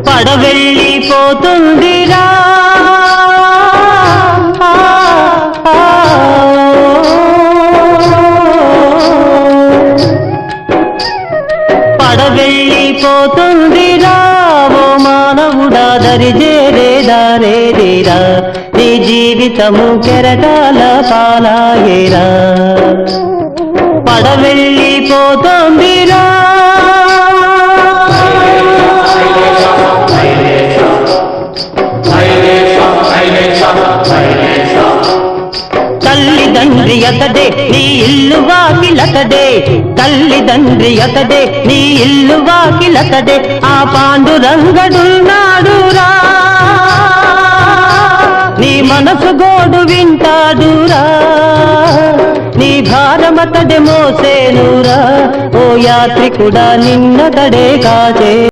పడవెళ్ళిపోతుందిరా పడవెళ్ళిపోతుందిరా ఓ మానవుడా దరిజేరేదారేరా నీ జీవితము కెరటాల పాలాయేరా పడవెళ్ళిపోతుందిరా తల్లిదండ్రి అతడే నీ ఇల్లు వాకిలతడే తల్లిదండ్రి అతడే నీ ఇల్లు వాకిలతడే ఆ పాండురంగడున్నాడురా నీ మనసు గోడు వింటాడురా నీ భారమతడే మోసేనురా ఓ యాత్రికుడా నిన్నతడే కాచే